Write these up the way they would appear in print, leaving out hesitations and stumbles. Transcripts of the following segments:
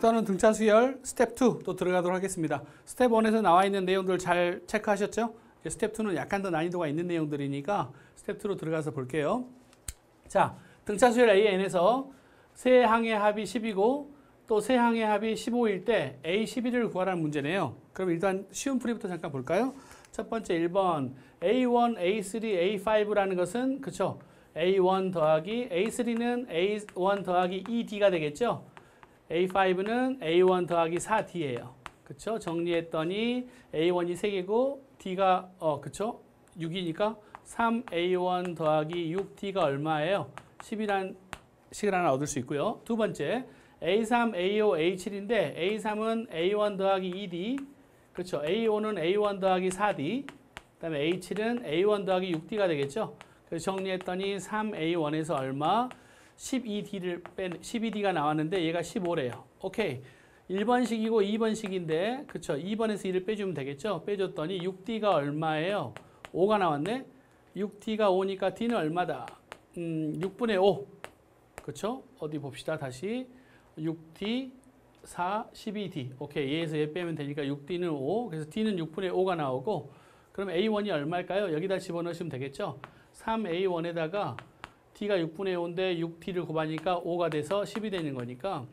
또는 등차 수열 스텝 2 또 들어가도록 하겠습니다. 스텝 1에서 나와 있는 내용들 잘 체크하셨죠? 스텝 2는 약간 더 난이도가 있는 내용들이니까 스텝 2로 들어가서 볼게요. 자, 등차 수열 AN에서 세 항의 합이 10이고 또 세 항의 합이 15일 때 A12를 구하라는 문제네요. 그럼 일단 쉬운 풀이부터 잠깐 볼까요? 첫 번째 1번 A1, A3, A5라는 것은 그쵸? A1 더하기 A3는 A1 더하기 2D가 되겠죠? A5는 A1 더하기 4D예요. 그쵸? 정리했더니 A1이 3개고 D가 그쵸? 6이니까 3A1 더하기 6D가 얼마예요? 10이란 식을 하나 얻을 수 있고요. 두 번째 A3, A5, A7인데 A3은 A1 더하기 2D 그렇죠. A5는 A1 더하기 4D 그 다음에 A7은 A1 더하기 6D가 되겠죠. 그래서 정리했더니 3A1에서 얼마? 12D가 나왔는데 얘가 15래요. 오케이. 1번식이고 2번식인데 그쵸. 2번에서 1을 빼주면 되겠죠. 빼줬더니 6D가 얼마예요? 5가 나왔네. 6D가 5니까 D는 얼마다? 6분의 5. 그쵸? 어디 봅시다. 다시 6D 4, 12D. 오케이. 얘에서 얘 빼면 되니까 6D는 5. 그래서 D는 6분의 5가 나오고 그럼 A1이 얼마일까요? 여기다 집어넣으시면 되겠죠. 3A1에다가 D가 6분의 5인데 6D를 곱하니까 5가 돼서 10이 되는 거니까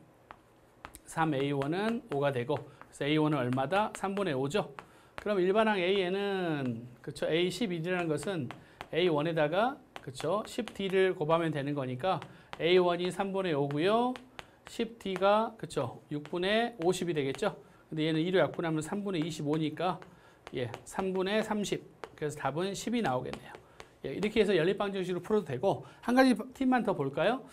3A1은 5가 되고 그래서 A1은 얼마다? 3분의 5죠. 그럼 일반항 AN은 그쵸? A12D라는 것은 A1에다가 그쵸? 10D를 곱하면 되는 거니까 A1이 3분의 5고요. 10D가 그쵸? 6분의 50이 되겠죠. 근데 얘는 1로 약분하면 3분의 25니까 예, 3분의 30. 그래서 답은 10이 나오겠네요. 예, 이렇게 해서 연립방정식으로 풀어도 되고 한 가지 팁만 더 볼까요?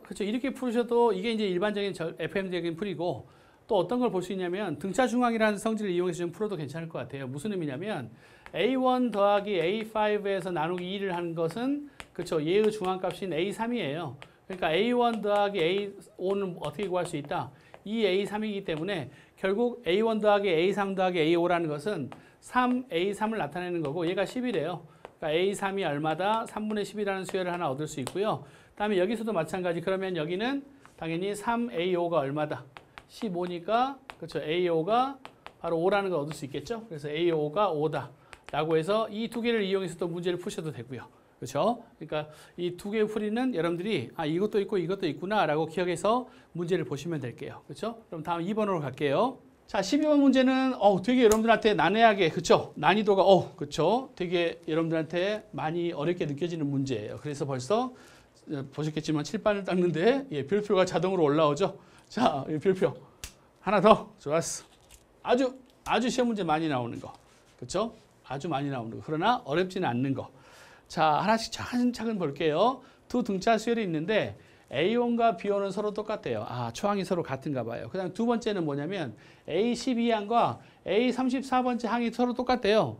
그렇죠. 이렇게 풀으셔도 이게 이제 일반적인 FM적인 풀이고 또 어떤 걸 볼 수 있냐면 등차 중앙이라는 성질을 이용해서 좀 풀어도 괜찮을 것 같아요. 무슨 의미냐면 A1 더하기 A5에서 나누기 2를 하는 것은 그렇죠. 얘의 중앙값인 A3이에요. 그러니까 A1 더하기 A5는 어떻게 구할 수 있다? 2A3이기 때문에 결국 A1 더하기 A3 더하기 A5라는 것은 3A3을 나타내는 거고 얘가 10이래요. 그러니까 A3이 얼마다? 3분의 10이라는 수열을 하나 얻을 수 있고요. 다음에 여기서도 마찬가지. 그러면 여기는 당연히 3A5가 얼마다? 15니까 그렇죠. A5가 바로 5라는 걸 얻을 수 있겠죠. 그래서 A5가 5다. 라고 해서 이 두 개를 이용해서 또 문제를 푸셔도 되고요. 그렇죠? 그러니까 이 두 개의 풀이는 여러분들이 이것도 있고 이것도 있구나 라고 기억해서 문제를 보시면 될게요. 그렇죠? 그럼 다음 2번으로 갈게요. 자, 12번 문제는 되게 여러분들한테 난해하게 그렇죠? 난이도가 그렇죠? 되게 여러분들한테 많이 어렵게 느껴지는 문제예요. 그래서 벌써 보셨겠지만 칠판을 닦는데 예, 별표가 자동으로 올라오죠. 자, 이 별표 하나 더. 좋았어. 아주 시험 문제 많이 나오는 거. 그렇죠? 아주 많이 나오는 거. 그러나 어렵지는 않는 거. 자, 하나씩 차근차근 볼게요. 두 등차 수열이 있는데 A1과 B1은 서로 똑같대요. 초항이 서로 같은가 봐요. 그 다음 두 번째는 뭐냐면 A12항과 A34번째 항이 서로 똑같대요.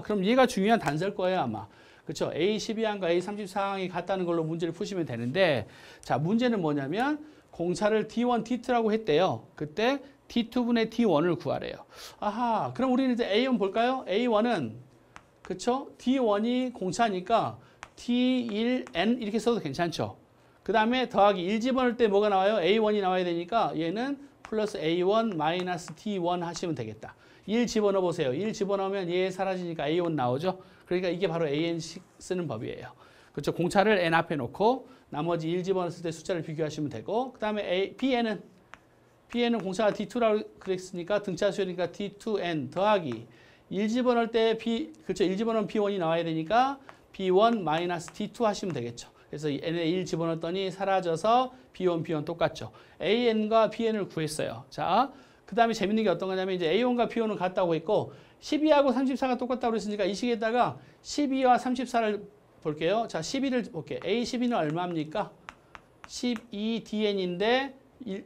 그럼 얘가 중요한 단서일 거예요, 아마. 그렇죠? A12항과 A34항이 같다는 걸로 문제를 푸시면 되는데 자, 문제는 뭐냐면 공차를 D1, D2라고 했대요. 그때 D2분의 D1을 구하래요. 그럼 우리는 이제 A1 볼까요? A1은 그쵸? D1이 공차니까 D1N 이렇게 써도 괜찮죠? 그 다음에 더하기 1 집어넣을 때 뭐가 나와요? A1이 나와야 되니까 얘는 플러스 A1 마이너스 D1 하시면 되겠다. 1 집어넣어 보세요. 1 집어넣으면 얘 사라지니까 A1 나오죠? 그러니까 이게 바로 AN식 쓰는 법이에요. 그렇죠? 공차를 N 앞에 놓고 나머지 1 집어넣었을 때 숫자를 비교하시면 되고 그 다음에 BN은 공차가 D2라고 그랬으니까 등차 수열이니까 D2N 더하기 1 집어넣을 때 그렇죠? 1 집어넣으면 B1이 나와야 되니까 B1 마이너스 D2 하시면 되겠죠. 그래서 N에 1 집어넣었더니 사라져서 B1 똑같죠. AN과 BN을 구했어요. 자, 그 다음에 재밌는 게 어떤 거냐면 이제 A1과 B1은 같다고 했고 12하고 34가 똑같다고 그랬으니까 이 식에다가 12와 34를 볼게요. 자, 12를 볼게요. A12는 얼마입니까? 12DN인데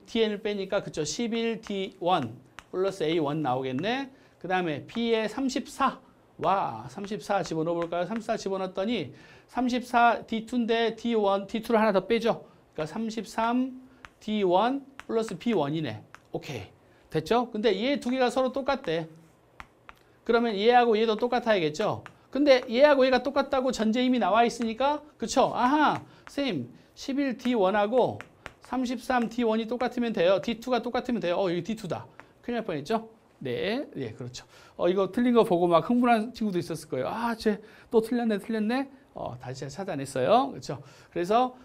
DN을 빼니까 그쵸? 11D1 플러스 A1 나오겠네. 그 다음에 B에 34. 34 집어넣어 볼까요? 34 집어넣었더니 34 D2인데 D2를 하나 더 빼죠. 그러니까 33 D1 플러스 B1이네. 오케이. 됐죠? 근데 얘 두 개가 서로 똑같대. 그러면 얘하고 얘도 똑같아야겠죠? 근데 얘하고 얘가 똑같다고 전제 이미 나와 있으니까 그쵸? 선생님 11D1하고 33 D1이 똑같으면 돼요. D2가 똑같으면 돼요. 여기 D2다. 큰일 날 뻔했죠? 네, 네, 그렇죠. 이거 틀린 거 보고 막 흥분한 친구도 있었을 거예요. 쟤 또 틀렸네. 다시 제가 찾아냈어요. 그렇죠? 그래서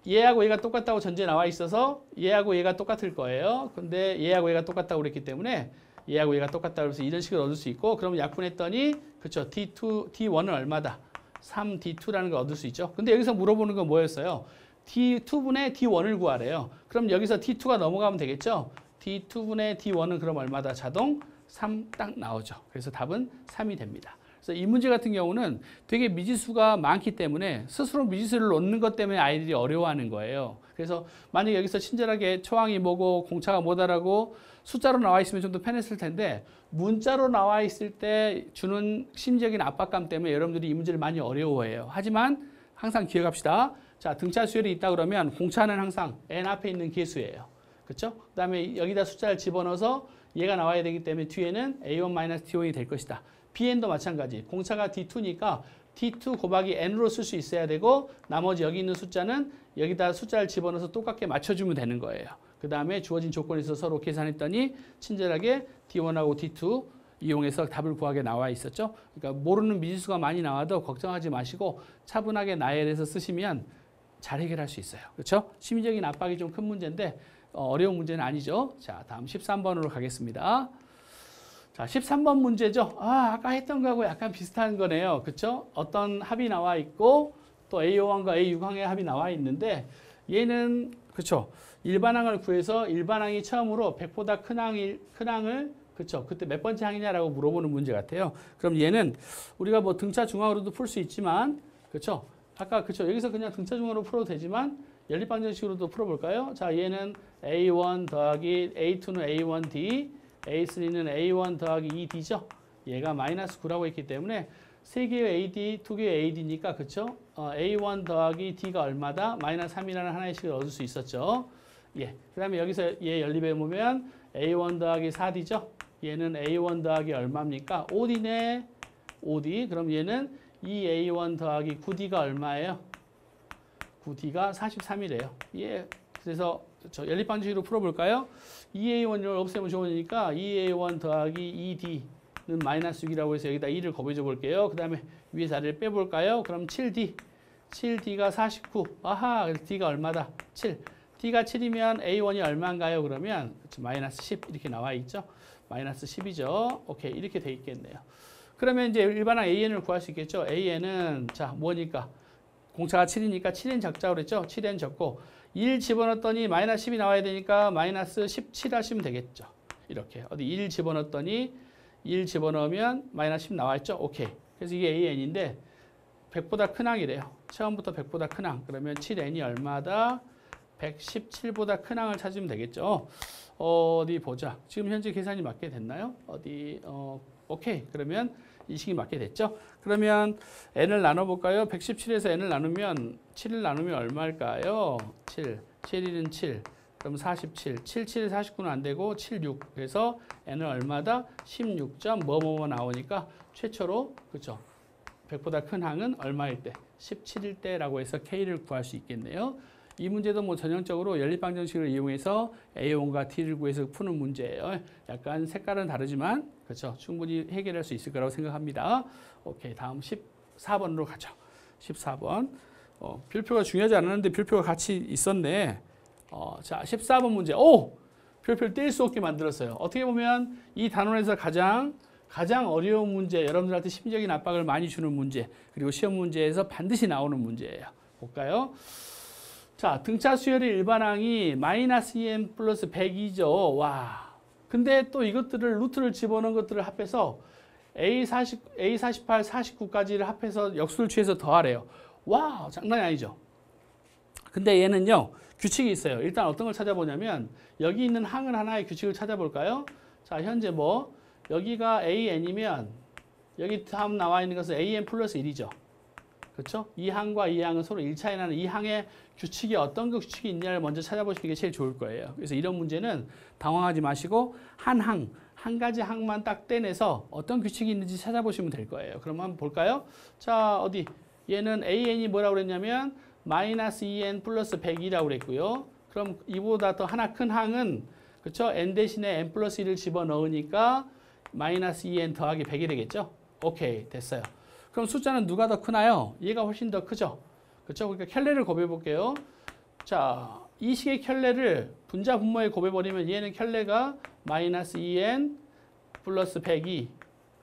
얘하고 얘가 똑같다고 전제 나와 있어서 얘하고 얘가 똑같을 거예요. 근데 얘하고 얘가 똑같다고 그랬기 때문에 얘하고 얘가 똑같다고 해서 이런 식으로 얻을 수 있고, 그럼 약분했더니, 그렇죠? D1은 얼마다? 3D2라는 걸 얻을 수 있죠. 근데 여기서 물어보는 건 뭐였어요? D2분의 D1을 구하래요. 그럼 여기서 D2가 넘어가면 되겠죠? D2분의 D1은 그럼 얼마다? 자동 3 딱 나오죠. 그래서 답은 3이 됩니다. 그래서 이 문제 같은 경우는 되게 미지수가 많기 때문에 스스로 미지수를 놓는 것 때문에 아이들이 어려워하는 거예요. 그래서 만약에 여기서 친절하게 초항이 뭐고 공차가 뭐다라고 숫자로 나와 있으면 좀 더 편했을 텐데, 문자로 나와 있을 때 주는 심리적인 압박감 때문에 여러분들이 이 문제를 많이 어려워해요. 하지만 항상 기억합시다. 자, 등차 수열이 있다 그러면 공차는 항상 n 앞에 있는 개수예요. 그렇죠? 그 다음에 여기다 숫자를 집어넣어서 얘가 나와야 되기 때문에 뒤에는 A1-T1이 될 것이다. BN도 마찬가지. 공차가 D2니까 D2 곱하기 N으로 쓸 수 있어야 되고, 나머지 여기 있는 숫자는 여기다 숫자를 집어넣어서 똑같게 맞춰주면 되는 거예요. 그 다음에 주어진 조건에서 서로 계산했더니 친절하게 D1하고 D2 이용해서 답을 구하게 나와 있었죠. 그러니까 모르는 미지수가 많이 나와도 걱정하지 마시고 차분하게 나열해서 쓰시면 잘 해결할 수 있어요. 그렇죠? 심리적인 압박이 좀 큰 문제인데 어려운 문제는 아니죠. 자, 다음 13번으로 가겠습니다. 자, 13번 문제죠. 아까 했던 거하고 약간 비슷한 거네요. 그렇죠? 어떤 합이 나와 있고 또 A5항과 A6항의 합이 나와 있는데, 얘는 그렇죠? 일반항을 구해서 일반항이 처음으로 100보다 큰 항을 그렇죠? 그때 몇 번째 항이냐라고 물어보는 문제 같아요. 그럼 얘는 우리가 뭐 등차 중항으로도 풀 수 있지만, 그렇죠? 아까 그렇죠? 여기서 그냥 등차 중항으로 풀어도 되지만 연립방정식으로도 풀어볼까요? 자, 얘는 A1 더하기 A2는 A1D, A3는 A1 더하기 2D죠. 얘가 마이너스 9라고 했기 때문에 3개의 AD, 2개의 AD니까 그쵸? A1 더하기 D가 얼마다? 마이너스 3이라는 하나의 식을 얻을 수 있었죠. 예. 그 다음에 여기서 얘 연립해 보면 A1 더하기 4D죠. 얘는 A1 더하기 얼마입니까? 5D네. 5D. 그럼 얘는 2A1 더하기 9D가 얼마예요? 9D가 43이래요. 예. 그래서 연립방정식으로 풀어볼까요? 2A1을 없애면 좋으니까 2A1 더하기 2D는 마이너스 6이라고 해서 여기다 2를 곱해줘 볼게요. 그 다음에 위에서 아래를 빼볼까요? 그럼 7D. 7D가 49. 아하, 그래서 D가 얼마다? 7. D가 7이면 A1이 얼마인가요? 그러면 마이너스 10 이렇게 나와 있죠. 마이너스 10이죠. 오케이, 이렇게 돼 있겠네요. 그러면 이제 일반항 AN을 구할 수 있겠죠. AN은 자 뭐니까 공차가 7이니까 7n 적자고 그랬죠. 7n 적고 1 집어넣었더니 마이너스 10이 나와야 되니까 마이너스 17 하시면 되겠죠. 이렇게 어디 1 집어넣었더니 1 집어넣으면 마이너스 10 나와 있죠. 오케이. 그래서 이게 AN인데 100보다 큰 항이래요. 처음부터 100보다 큰 항. 그러면 7n이 얼마다? 117보다 큰 항을 찾으면 되겠죠. 어디 보자. 지금 현재 계산이 맞게 됐나요? 어디 오케이. 그러면 이 식이 맞게 됐죠. 그러면 n을 나눠볼까요? 117에서 n을 나누면 7을 나누면 얼마일까요? 7. 7, 1은 7. 그럼 47. 7, 7, 49는 안 되고 7, 6. 그래서 n은 얼마다? 16점 뭐뭐뭐 나오니까 최초로 그렇죠. 100보다 큰 항은 얼마일 때? 17일 때라고 해서 K를 구할 수 있겠네요. 이 문제도 뭐 전형적으로 연립방정식을 이용해서 A1과 T를 구해서 푸는 문제예요. 약간 색깔은 다르지만 그렇죠. 충분히 해결할 수 있을 거라고 생각합니다. 오케이, 다음 14번으로 가죠. 14번. 별표가 중요하지 않았는데 별표가 같이 있었네. 자, 14번 문제. 오! 별표를 뗄 수 없게 만들었어요. 어떻게 보면 이 단원에서 가장 어려운 문제, 여러분들한테 심리적인 압박을 많이 주는 문제, 그리고 시험 문제에서 반드시 나오는 문제예요. 볼까요? 자, 등차 수열의 일반항이 마이너스 2n 플러스 100이죠. 와. 근데 또 이것들을 루트를 집어넣은 것들을 합해서 A48, 49까지를 합해서 역수를 취해서 더하래요. 와, 장난이 아니죠. 근데 얘는요, 규칙이 있어요. 일단 어떤 걸 찾아보냐면 여기 있는 항을 하나의 규칙을 찾아볼까요? 자, 현재 뭐 여기가 AN이면 여기 다음 나와 있는 것은 AN 플러스 1이죠. 그렇죠? 이 항과 이 항은 서로 1차이 나는 이 항의 규칙이 어떤 그 규칙이 있냐를 먼저 찾아보시는 게 제일 좋을 거예요. 그래서 이런 문제는 당황하지 마시고 한 가지 항만 딱 떼내서 어떤 규칙이 있는지 찾아보시면 될 거예요. 그럼 한번 볼까요? 자, 어디 얘는 AN이 뭐라고 그랬냐면 마이너스 2n 플러스 100이라고 그랬고요. 그럼 이보다 더 하나 큰 항은 그쵸? n 대신에 n 플러스 1을 집어넣으니까 마이너스 2n 더하기 100이 되겠죠? 오케이, 됐어요. 그럼 숫자는 누가 더 크나요? 얘가 훨씬 더 크죠? 그쵸? 그러니까 켤레를 곱해 볼게요. 자, 이 식의 켤레를 분자 분모에 곱해 버리면 얘는 켤레가 마이너스 2n 플러스 100이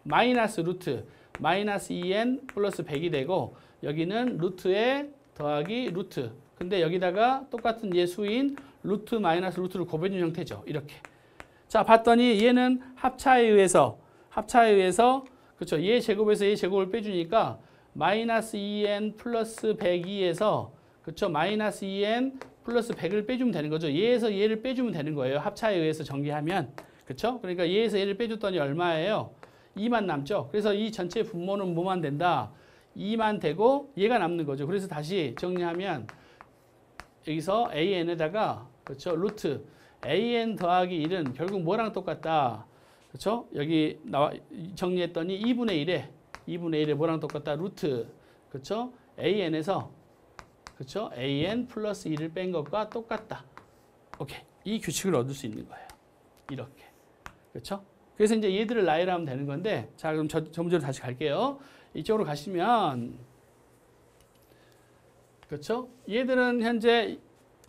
마이너스 루트 마이너스 2n 플러스 100이 되고 여기는 루트에 더하기 루트. 근데 여기다가 똑같은 예수인 루트 마이너스 루트를 곱해준 형태죠. 이렇게. 자, 봤더니 얘는 합차에 의해서 그렇죠. 얘 제곱에서 얘 제곱을 빼주니까 마이너스 2n 플러스 102에서 그렇죠. 마이너스 2n 플러스 100을 빼주면 되는 거죠. 얘에서 얘를 빼주면 되는 거예요. 합차에 의해서 전개하면. 그렇죠? 그러니까 얘에서 얘를 빼줬더니 얼마예요? 2만 남죠. 그래서 이 전체 분모는 뭐만 된다? 2만 되고 얘가 남는 거죠. 그래서 다시 정리하면 여기서 an에다가 그렇죠? 루트 an 더하기 1은 결국 뭐랑 똑같다? 그렇죠? 여기 나와 정리했더니 2분의 1에 뭐랑 똑같다? 루트 그렇죠? an에서 그렇죠? an 플러스 1을 뺀 것과 똑같다. 오케이. 이 규칙을 얻을 수 있는 거예요. 이렇게. 그렇죠? 그래서 이제 얘들을 나열하면 되는 건데 자, 그럼 저 문제로 다시 갈게요. 이쪽으로 가시면 그렇죠? 얘들은 현재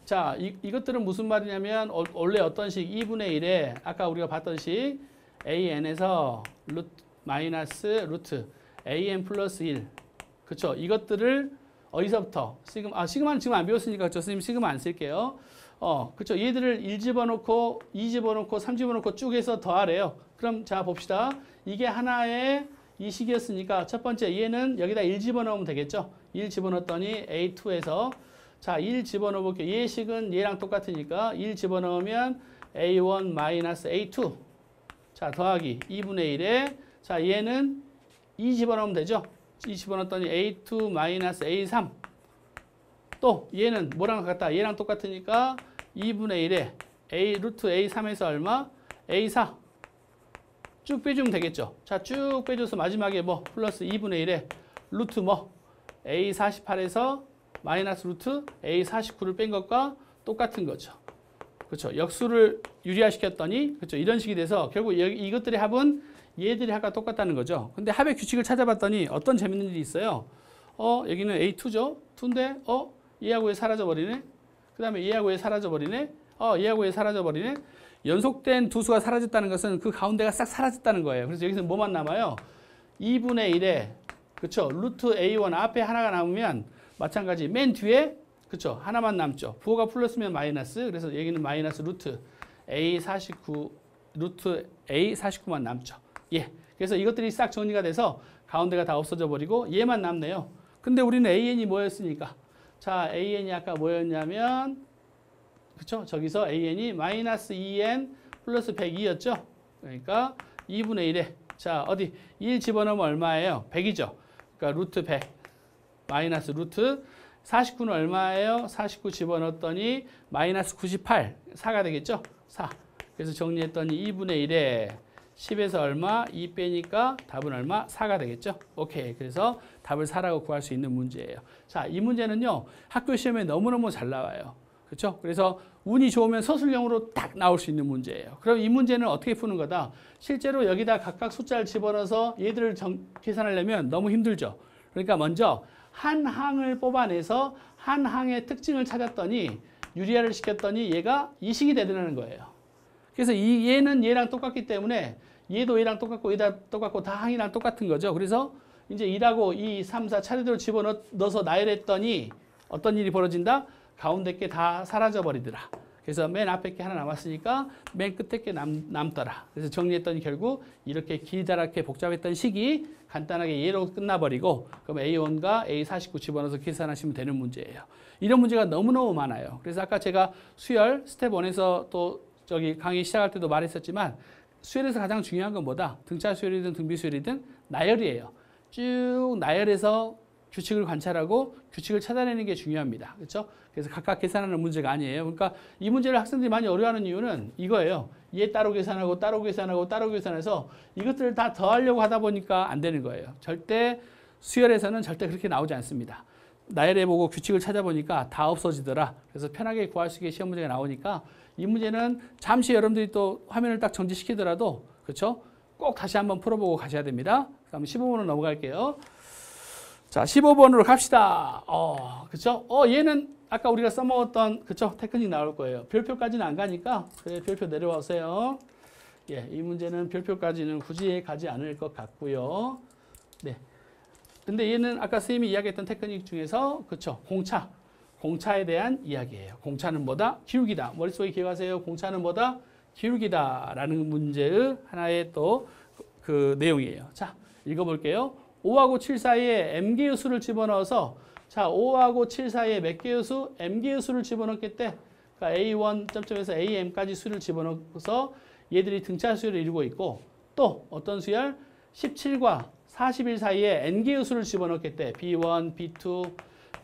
자, 이것들은 무슨 말이냐면 원래 어떤 식 2분의 1에 아까 우리가 봤던 식 an에서 루트 마이너스 루트 an 플러스 1 그렇죠? 이것들을 어디서부터 시그마는 지금 안 배웠으니까 저 선생님 시그마 안 쓸게요. 그렇죠? 얘들을 1 집어넣고 2 집어넣고 3 집어넣고 쭉 해서 더하래요. 그럼 자 봅시다. 이게 하나의 이 식이었으니까 첫 번째 얘는 여기다 1 집어넣으면 되겠죠? 1 집어넣었더니 A2에서 자, 1 집어넣어 볼게요. 얘 식은 얘랑 똑같으니까 1 집어넣으면 A1 마이너스 A2 자, 더하기 2분의 1에 자, 얘는 2 집어넣으면 되죠? 2 집어넣었더니 A2 마이너스 A3 또 얘는 뭐랑 같다? 얘랑 똑같으니까 2분의 1에 A 루트 A3에서 얼마? A4 쭉 빼주면 되겠죠? 자, 쭉 빼줘서 마지막에 뭐 플러스 2분의 1에 루트 뭐 A48에서 마이너스 루트 A49를 뺀 것과 똑같은 거죠. 그렇죠? 역수를 유리화시켰더니 그렇죠? 이런 식이 돼서 결국 이것들의 합은 얘들의 합과 똑같다는 거죠. 근데 합의 규칙을 찾아봤더니 어떤 재밌는 일이 있어요. 여기는 A2죠. 2인데 얘하고 얘 사라져버리네. 그 다음에 얘하고 얘 사라져버리네. 얘하고 얘 사라져버리네. 연속된 두 수가 사라졌다는 것은 그 가운데가 싹 사라졌다는 거예요. 그래서 여기서 뭐만 남아요? 2분의 1에 그렇죠? 루트 A1 앞에 하나가 남으면 마찬가지 맨 뒤에 그렇죠? 하나만 남죠. 부호가 플러스면 마이너스. 그래서 여기는 마이너스 루트 A49 루트 A49만 남죠. 예. 그래서 이것들이 싹 정리가 돼서 가운데가 다 없어져 버리고 얘만 남네요. 근데 우리는 AN이 뭐였으니까? 자, AN이 아까 뭐였냐면 그렇죠? 저기서 AN이 마이너스 2N 플러스 102였죠? 그러니까 2분의 1에 자, 어디 1 집어넣으면 얼마예요? 100이죠. 그러니까 루트 100 마이너스 루트 49는 얼마예요? 49 집어넣었더니 마이너스 98 4가 되겠죠? 4. 그래서 정리했더니 2분의 1에 10에서 얼마? 2 빼니까 답은 얼마? 4가 되겠죠? 오케이. 그래서 답을 4라고 구할 수 있는 문제예요. 자, 이 문제는요. 학교 시험에 너무너무 잘 나와요. 그렇죠? 그래서 운이 좋으면 서술형으로 딱 나올 수 있는 문제예요. 그럼 이 문제는 어떻게 푸는 거다? 실제로 여기다 각각 숫자를 집어넣어서 얘들을 계산하려면 너무 힘들죠. 그러니까 먼저 한 항을 뽑아내서 한 항의 특징을 찾았더니 유리화를 시켰더니 얘가 이 식이 되더라는 거예요. 그래서 얘는 얘랑 똑같기 때문에 얘도 얘랑 똑같고 얘랑 똑같고 다 항이랑 똑같은 거죠. 그래서 이제 1하고 2, 3, 4 차례대로 집어넣어서 나열했더니 어떤 일이 벌어진다? 가운데 게 다 사라져 버리더라. 그래서 맨 앞에 게 하나 남았으니까 맨 끝에 게 남더라. 그래서 정리했더니 결국 이렇게 길다랗게 복잡했던 식이 간단하게 얘로 끝나버리고 그럼 A1과 A49 집어넣어서 계산하시면 되는 문제예요. 이런 문제가 너무너무 많아요. 그래서 아까 제가 수열 스텝 1에서 또 저기 강의 시작할 때도 말했었지만 수열에서 가장 중요한 건 뭐다? 등차 수열이든 등비 수열이든 나열이에요. 쭉 나열해서 규칙을 관찰하고 규칙을 찾아내는 게 중요합니다. 그렇죠? 그래서 각각 계산하는 문제가 아니에요. 그러니까 이 문제를 학생들이 많이 어려워하는 이유는 이거예요. 얘 따로 계산하고 따로 계산하고 따로 계산해서 이것들을 다 더하려고 하다 보니까 안 되는 거예요. 절대 수열에서는 절대 그렇게 나오지 않습니다. 나열해보고 규칙을 찾아보니까 다 없어지더라. 그래서 편하게 구할 수 있게 시험 문제가 나오니까 이 문제는 잠시 여러분들이 또 화면을 딱 정지시키더라도 그렇죠? 꼭 다시 한번 풀어보고 가셔야 됩니다. 그럼 15번으로 넘어갈게요. 자, 15번으로 갑시다. 그렇죠? 얘는 아까 우리가 써먹었던 그렇죠? 테크닉 나올 거예요. 별표까지는 안 가니까 그래, 별표 내려와세요. 예, 이 문제는 별표까지는 굳이 가지 않을 것 같고요. 네. 근데 얘는 아까 선생님이 이야기했던 테크닉 중에서 그렇죠? 공차에 대한 이야기예요. 공차는 뭐다? 기울기다. 머릿속에 기억하세요. 공차는 뭐다? 기울기다 라는 문제의 하나의 또 그 내용이에요. 자, 읽어볼게요. 5하고 7 사이에 m개의 수를 집어넣어서 자, 5하고 7 사이에 몇 개의 수? m개의 수를 집어넣겠대. 그러니까 a1 점점에서 am까지 수를 집어넣어서 얘들이 등차 수열을 이루고 있고 또 어떤 수열? 17과 41 사이에 n개의 수를 집어넣겠대. b1, b2,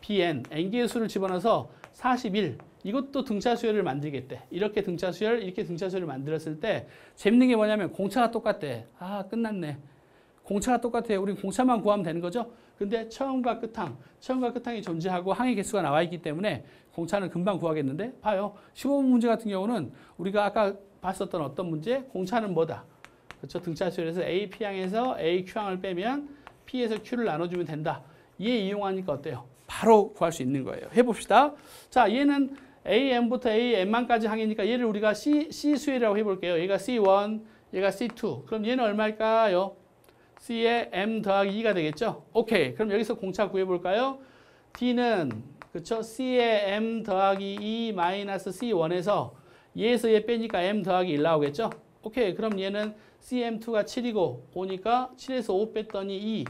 bn, n개의 수를 집어넣어서 41. 이것도 등차 수열을 만들겠대. 이렇게 등차 수열, 이렇게 등차 수열을 만들었을 때 재밌는 게 뭐냐면 공차가 똑같대. 아, 끝났네. 공차가 똑같아요. 우린 공차만 구하면 되는 거죠. 근데 처음과 끝항이 존재하고 항의 개수가 나와 있기 때문에 공차는 금방 구하겠는데 봐요. 15번 문제 같은 경우는 우리가 아까 봤었던 어떤 문제? 공차는 뭐다? 그렇죠? 등차 수열에서 A P항에서 A Q항을 빼면 P에서 Q를 나눠주면 된다. 얘 이용하니까 어때요? 바로 구할 수 있는 거예요. 해봅시다. 자, 얘는 AM부터 AM만까지 항이니까 얘를 우리가 C 수열이라고 해볼게요. 얘가 C1, 얘가 C2. 그럼 얘는 얼마일까요? C에 M 더하기 2가 되겠죠? 오케이. 그럼 여기서 공차 구해볼까요? D는 그쵸? C에 M 더하기 2 마이너스 C1에서 얘에서 얘 빼니까 M 더하기 1 나오겠죠? 오케이. 그럼 얘는 CM2가 7이고 5니까 7에서 5 뺐더니 2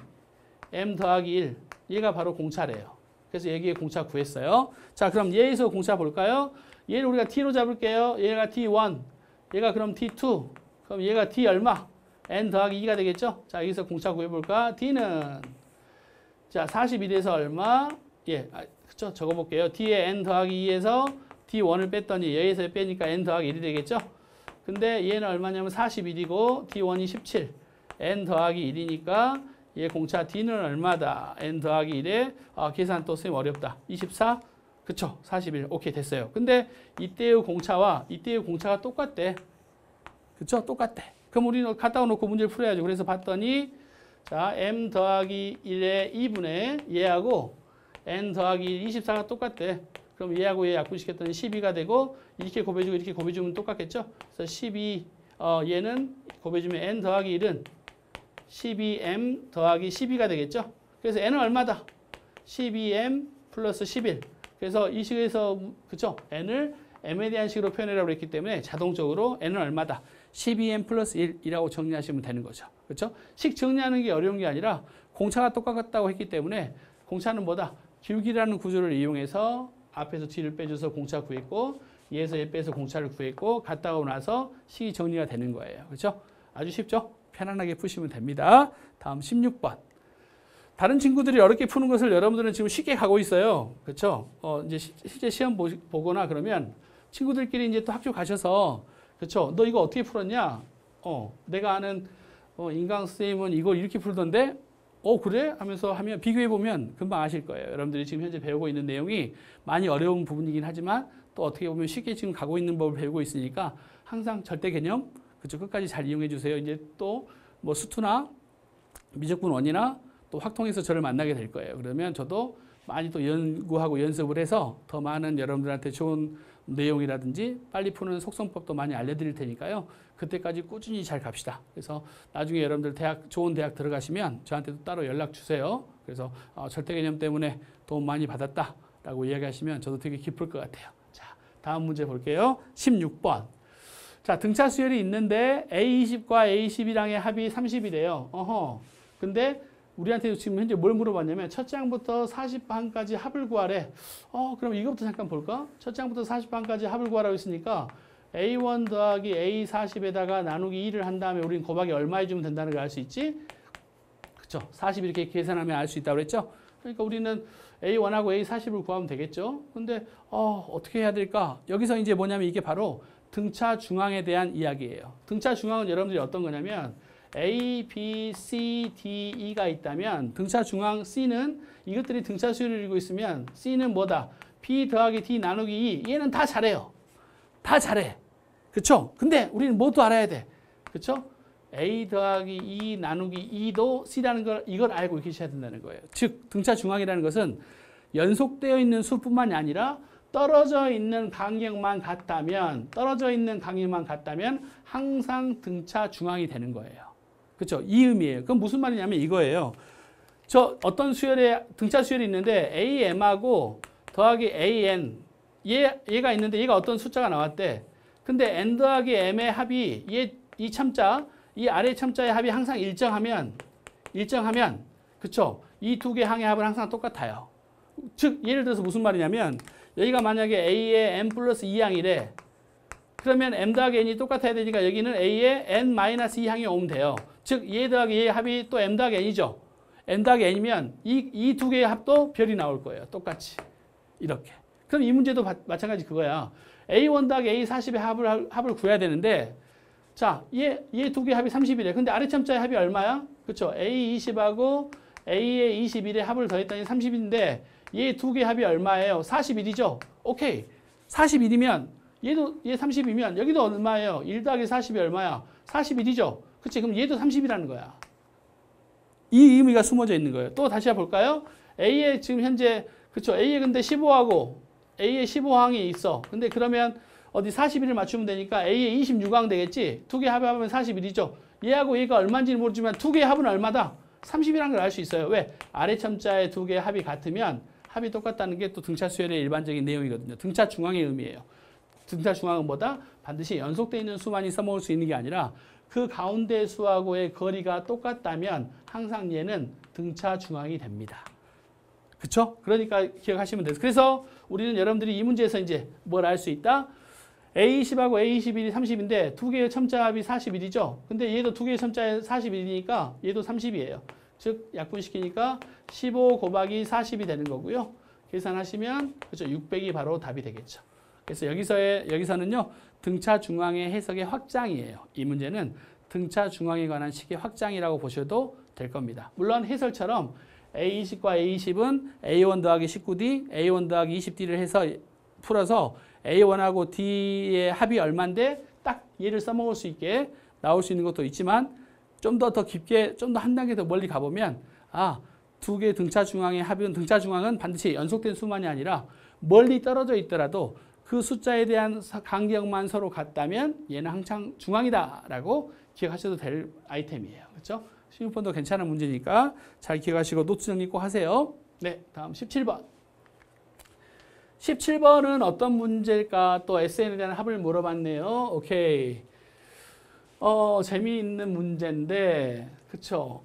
M 더하기 1. 얘가 바로 공차래요. 그래서 여기에 공차 구했어요. 자, 그럼 얘에서 공차 볼까요? 얘를 우리가 T로 잡을게요. 얘가 T1. 얘가 그럼 T2. 그럼 얘가 D 얼마? N 더하기 2가 되겠죠? 자, 여기서 공차 구해볼까? D는 자 41에서 얼마? 예, 그쵸? 적어볼게요. D에 N 더하기 2에서 D1을 뺐더니 여기서 빼니까 N 더하기 1이 되겠죠? 근데 얘는 얼마냐면 41이고 D1이 17. N 더하기 1이니까 얘 공차 D는 얼마다? N 더하기 1에 계산 또 쌤 어렵다. 24? 그쵸? 41. 오케이 됐어요. 근데 이때의 공차와 이때의 공차가 똑같대. 그쵸? 똑같대. 그럼 우리는 갖다 놓고 문제를 풀어야죠. 그래서 봤더니 자 M 더하기 1의 2분의 얘하고 N 더하기 1, 24가 똑같대. 그럼 얘하고 얘 약분시켰더니 12가 되고 이렇게 곱해주고 이렇게 곱해주면 똑같겠죠? 그래서 12 얘는 곱해주면 N 더하기 1은 12M 더하기 12가 되겠죠? 그래서 N은 얼마다? 12M 플러스 11. 그래서 이 식에서 그쵸? N을 M에 대한 식으로 표현하라고 했기 때문에 자동적으로 N은 얼마다? 12M 플러스 1이라고 정리하시면 되는 거죠. 그렇죠? 식 정리하는 게 어려운 게 아니라 공차가 똑같다고 했기 때문에 공차는 뭐다? 기울기라는 구조를 이용해서 앞에서 뒤를 빼줘서 공차 구했고 얘에서 얘 빼서 공차를 구했고 갔다 오고 나서 식이 정리가 되는 거예요. 그렇죠? 아주 쉽죠? 편안하게 푸시면 됩니다. 다음 16번. 다른 친구들이 어렵게 푸는 것을 여러분들은 지금 쉽게 가고 있어요. 그렇죠? 이제 실제 시험 보거나 그러면 친구들끼리 이제 또 학교 가셔서 그렇죠? 너 이거 어떻게 풀었냐? 내가 아는 인강 선생님은 이걸 이렇게 풀던데 그래? 하면 비교해 보면 금방 아실 거예요. 여러분들이 지금 현재 배우고 있는 내용이 많이 어려운 부분이긴 하지만 또 어떻게 보면 쉽게 지금 가고 있는 법을 배우고 있으니까 항상 절대 개념 그쵸? 끝까지 잘 이용해 주세요. 이제 또 뭐 수투나 미적분 원이나 또 확통에서 저를 만나게 될 거예요. 그러면 저도 많이 또 연구하고 연습을 해서 더 많은 여러분들한테 좋은 내용이라든지 빨리 푸는 속성법도 많이 알려드릴 테니까요. 그때까지 꾸준히 잘 갑시다. 그래서 나중에 여러분들 좋은 대학 들어가시면 저한테도 따로 연락 주세요. 그래서 절대 개념 때문에 도움 많이 받았다라고 이야기하시면 저도 되게 기쁠 것 같아요. 자, 다음 문제 볼게요. 16번. 자, 등차 수열이 있는데 A20과 A11항의 합이 30이래요. 근데 우리한테 지금 현재 뭘 물어봤냐면 첫째 항부터 40항까지 합을 구하래. 그럼 이것부터 잠깐 볼까? 첫째 항부터 40항까지 합을 구하라고 했으니까 A1 더하기 A40에다가 나누기 2를 한 다음에 우린 곱하기 얼마 해주면 된다는 걸 알 수 있지? 그쵸? 40 이렇게 계산하면 알 수 있다고 그랬죠? 그러니까 우리는 A1하고 A40을 구하면 되겠죠? 근데 어떻게 해야 될까? 여기서 이제 뭐냐면 이게 바로 등차 중항에 대한 이야기예요. 등차 중항은 여러분들이 어떤 거냐면 A, B, C, D, E가 있다면 등차 중앙 C는 이것들이 등차 수열을 이루고 있으면 C는 뭐다? B 더하기 D 나누기 E. 얘는 다 잘해요. 다 잘해. 그쵸? 근데 우리는 뭐도 알아야 돼. 그쵸? A 더하기 E 나누기 E도 C라는 걸 이걸 알고 계셔야 된다는 거예요. 즉 등차 중앙이라는 것은 연속되어 있는 수뿐만이 아니라 떨어져 있는 간격만 같다면 항상 등차 중앙이 되는 거예요. 그렇죠? 이 의미예요. 그럼 무슨 말이냐면 이거예요. 저 어떤 수열에 등차 수열이 있는데 AM하고 더하기 AN 얘가 있는데 얘가 어떤 숫자가 나왔대. 근데 N 더하기 M의 합이 이 참자 이 아래 참자의 합이 항상 일정하면 그렇죠? 이 두 개 항의 합은 항상 똑같아요. 즉 예를 들어서 무슨 말이냐면 여기가 만약에 A의 N 플러스 2항이래. 그러면 M 더하기 N이 똑같아야 되니까 여기는 A의 N 마이너스 2항이 오면 돼요. 즉 얘 더하기 얘의 합이 또 M 더하기 N이죠. M 더하기 N이면 이 두 개의 합도 별이 나올 거예요. 똑같이. 이렇게. 그럼 이 문제도 마찬가지 그거야. A1 더하기 A40의 합을 구해야 되는데 자, 얘 두 개 합이 30이래. 근데 아래 참자의 합이 얼마야? 그렇죠? A20하고 A의 21의 합을 더했더니 30인데 얘 두 개 합이 얼마예요? 41이죠? 오케이. 41이면 얘 30이면 여기도 얼마예요? 1 더하기 40이 얼마야? 41이죠? 그치? 그럼 얘도 30이라는 거야. 이 의미가 숨어져 있는 거예요. 또 다시 볼까요? A의 지금 현재 그쵸? A의 근데 15하고 A의 15항이 있어. 근데 그러면 어디 41을 맞추면 되니까 A의 26항 되겠지? 두 개 합하면 41이죠? 얘하고 얘가 얼마인지는 모르지만 두 개의 합은 얼마다? 30이라는 걸 알 수 있어요. 왜? 아래 참자의 두 개의 합이 같으면 합이 똑같다는 게 또 등차 수열의 일반적인 내용이거든요. 등차 중앙의 의미예요. 등차 중앙은 뭐다? 반드시 연속되어 있는 수만이 써먹을 수 있는 게 아니라 그 가운데 수하고의 거리가 똑같다면 항상 얘는 등차 중앙이 됩니다. 그쵸? 그러니까 기억하시면 돼요. 그래서 우리는 여러분들이 이 문제에서 이제 뭘 알 수 있다? A20하고 A21이 30인데 두 개의 첨자 합이 41이죠? 근데 얘도 두 개의 첨자에 41이니까 얘도 30이에요. 즉 약분시키니까 15 곱하기 40이 되는 거고요. 계산하시면 그렇죠? 600이 바로 답이 되겠죠. 그래서 여기서는요. 등차 중앙의 해석의 확장이에요. 이 문제는 등차 중앙에 관한 식의 확장이라고 보셔도 될 겁니다. 물론 해설처럼 A20과 A20은 A1 더하기 19D, A1 더하기 20D를 해서 풀어서 A1하고 D의 합이 얼만데 딱 얘를 써먹을 수 있게 나올 수 있는 것도 있지만 좀 더 깊게 좀 더 한 단계 더 멀리 가보면 두 개 등차 중앙의 합은 등차 중앙은 반드시 연속된 수만이 아니라 멀리 떨어져 있더라도 그 숫자에 대한 간격만 서로 같다면 얘는 항상 중앙이다라고 기억하셔도 될 아이템이에요. 그렇죠? 16번도 괜찮은 문제니까 잘 기억하시고 노트 정리 꼭 하세요. 네, 다음 17번. 17번은 어떤 문제일까? 또 SN에 대한 합을 물어봤네요. 오케이. 재미있는 문제인데, 그쵸?